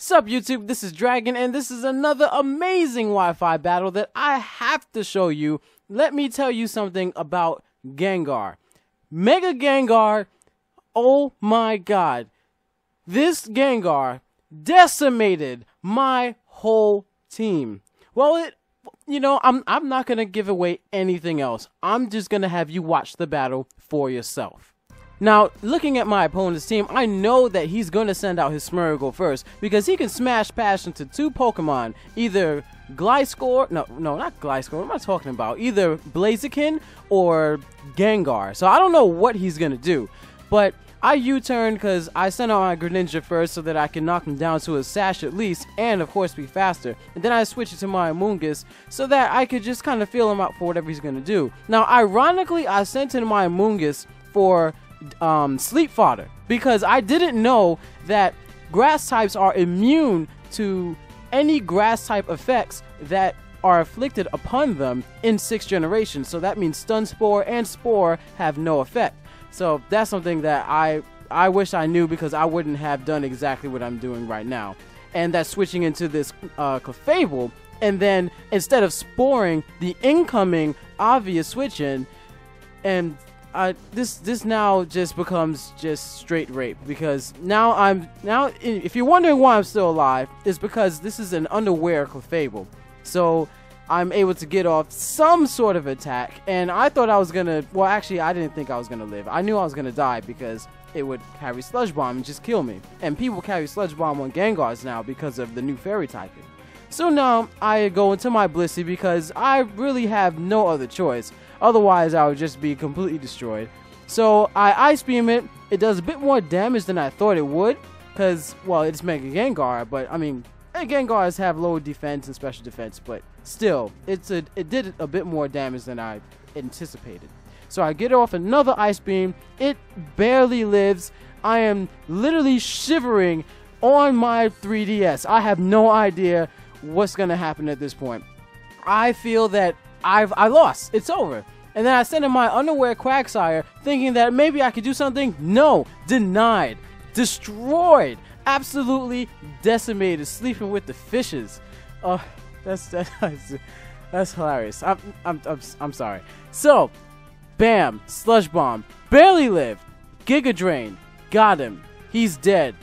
Sup YouTube, this is Dragon, and this is another amazing Wi-Fi battle that I have to show you. Let me tell you something about Gengar. Mega Gengar, oh my god. This Gengar decimated my whole team. Well, I'm not going to give away anything else. I'm just going to have you watch the battle for yourself. Now, looking at my opponent's team, I know that he's going to send out his Smeargle first because he can smash past into two Pokemon, either Gliscor, no, not Gliscor, what am I talking about? Either Blaziken or Gengar. So I don't know what he's going to do, but I U-turn because I sent out my Greninja first so that I can knock him down to a Sash at least, and of course be faster. And then I switch it to my Amoonguss so that I could just kind of feel him out for whatever he's going to do. Now, ironically, I sent in my Amoonguss for sleep fodder because I didn't know that grass types are immune to any grass type effects that are afflicted upon them in 6th generation. So that means Stun Spore and Spore have no effect. So that's something that I wish I knew because I wouldn't have done exactly what I'm doing right now. And that's switching into this Clefable, and then instead of sporing the incoming obvious switch in, and this now just becomes just straight rape because now if you're wondering why I'm still alive, it's because this is an unaware Clefable. So I'm able to get off some sort of attack, and I thought I was gonna, well actually I didn't think I was gonna live. I knew I was gonna die because it would carry Sludge Bomb and just kill me. And people carry Sludge Bomb on Gengars now because of the new fairy typing. So now I go into my Blissey because I really have no other choice. Otherwise, I would just be completely destroyed. So I Ice Beam it. It does a bit more damage than I thought it would. Because, well, it's Mega Gengar. But, I mean, Gengars have low defense and special defense. But still, it did a bit more damage than I anticipated. So I get off another Ice Beam. It barely lives. I am literally shivering on my 3DS. I have no idea what's going to happen at this point. I feel that I lost. It's over. And then I sent in my unaware Quagsire thinking that maybe I could do something. No. Denied. Destroyed. Absolutely decimated. Sleeping with the fishes. Oh, that's hilarious. I'm sorry. So, bam. Sludge Bomb. Barely lived. Giga Drain. Got him. He's dead.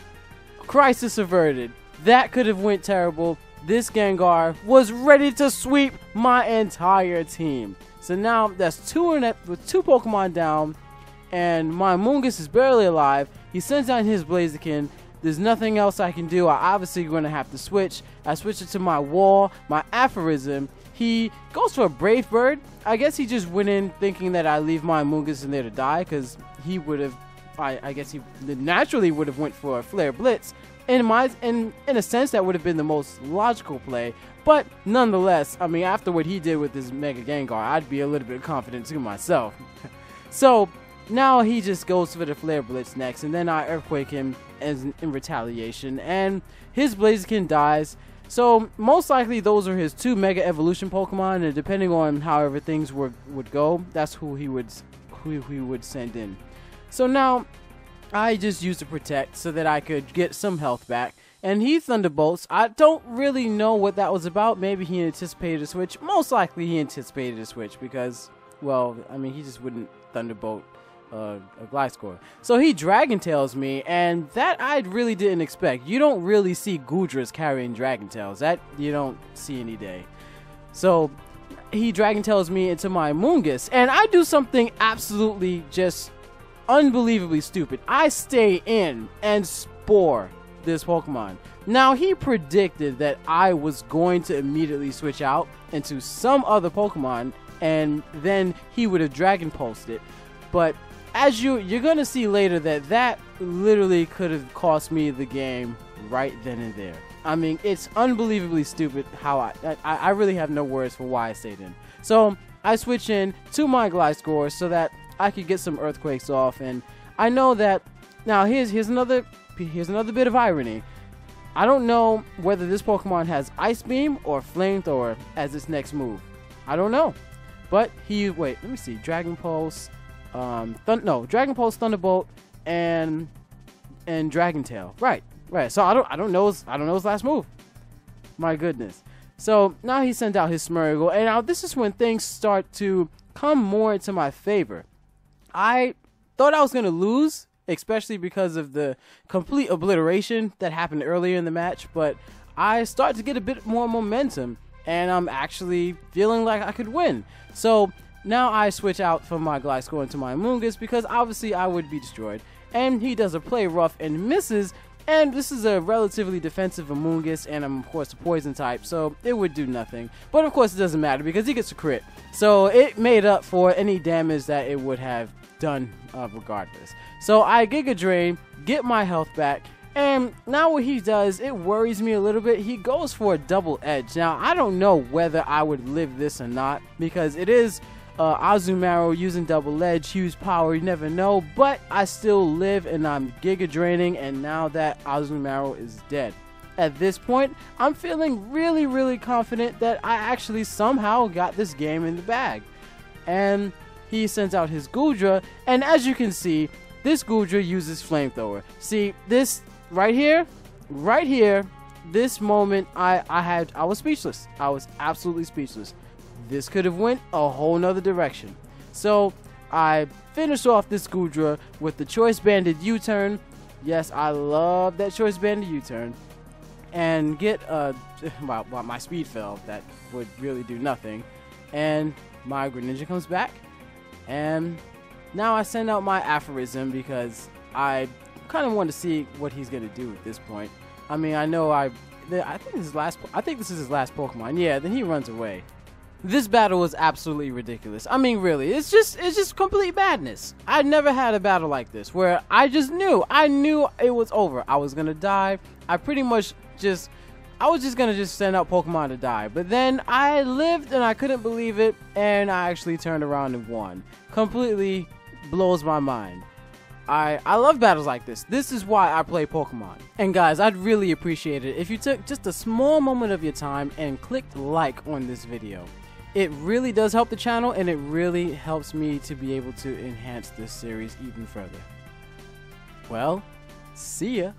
Crisis averted. That could have went terrible. This Gengar was ready to sweep my entire team. So now that's two Pokemon down, and my Amoonguss is barely alive. He sends out his Blaziken. There's nothing else I can do. I obviously going to have to switch. I switch it to my Wall, my Aphorism. He goes for a Brave Bird. I guess he just went in thinking that I leave my Amoonguss in there to die, because he would have, I guess he naturally would have went for a Flare Blitz. In a sense, that would have been the most logical play, but nonetheless, I mean, after what he did with his Mega Gengar, I'd be a little bit confident to myself. So now he just goes for the Flare Blitz next, and then I Earthquake him in retaliation, and his Blaziken dies. So most likely those are his two Mega Evolution Pokemon, and depending on however things would go, that's who he would send in. So now I just used to Protect so that I could get some health back. And he Thunderbolts. I don't really know what that was about. Maybe he anticipated a switch. Most likely he anticipated a switch because, well, I mean, he just wouldn't Thunderbolt a Gliscor. So he Dragon Tails me, and that I really didn't expect. You don't really see Goodras carrying Dragon Tails. That you don't see any day. So he Dragon Tails me into my Amoonguss, and I do something absolutely just unbelievably stupid. I stay in and Spore this Pokemon. Now, he predicted that I was going to immediately switch out into some other Pokemon, and then he would have Dragon Pulsed it. But as you're going to see later, that literally could have cost me the game right then and there. I mean, it's unbelievably stupid how I really have no words for why I stayed in. So I switch in to my Gliscor so that I could get some Earthquakes off, and I know that now here's another bit of irony. I don't know whether this Pokemon has Ice Beam or Flamethrower as its next move. I don't know, but wait, let me see. Dragon Pulse, Dragon Pulse, Thunderbolt, and Dragon Tail. Right, Right, so I don't know his last move. My goodness. So now he sends out his Smeargle, and now this is when things start to come more into my favor. I thought I was going to lose, especially because of the complete obliteration that happened earlier in the match, but I start to get a bit more momentum, and I'm actually feeling like I could win. So now I switch out from my Gliscor into my Amoonguss because obviously I would be destroyed, and he does a play rough and misses. And this is a relatively defensive Amoonguss, and I'm of course a poison type, so it would do nothing. But of course it doesn't matter because he gets a crit. So it made up for any damage that it would have done regardless. So I Giga Drain, get my health back, and now what he does, it worries me a little bit. He goes for a double edge. Now I don't know whether I would live this or not because it is Azumarill using double edge, huge power, you never know, but I still live and I'm Giga Draining, and now that Azumarill is dead. At this point, I'm feeling really confident that I actually somehow got this game in the bag. And he sends out his Goodra, and as you can see, this Goodra uses Flamethrower. See, this right here, this moment I was speechless. I was absolutely speechless. This could have went a whole nother direction. So I finish off this Goodra with the Choice Banded U-turn. Yes, I love that Choice Banded U-turn. And get my speed fell. That would really do nothing. And my Greninja comes back. And now I send out my Aphorism because I kind of want to see what he's going to do at this point. I mean, I know I think this is his last Pokemon. Yeah, then he runs away. This battle was absolutely ridiculous. I mean, really, it's just complete madness. I never had a battle like this where I knew it was over. I was gonna die. I was just gonna send out Pokemon to die. But then I lived and I couldn't believe it, and I actually turned around and won. Completely blows my mind. I love battles like this. This is why I play Pokemon. And guys, I'd really appreciate it if you took just a small moment of your time and clicked like on this video. It really does help the channel, and it really helps me to be able to enhance this series even further. Well, see ya.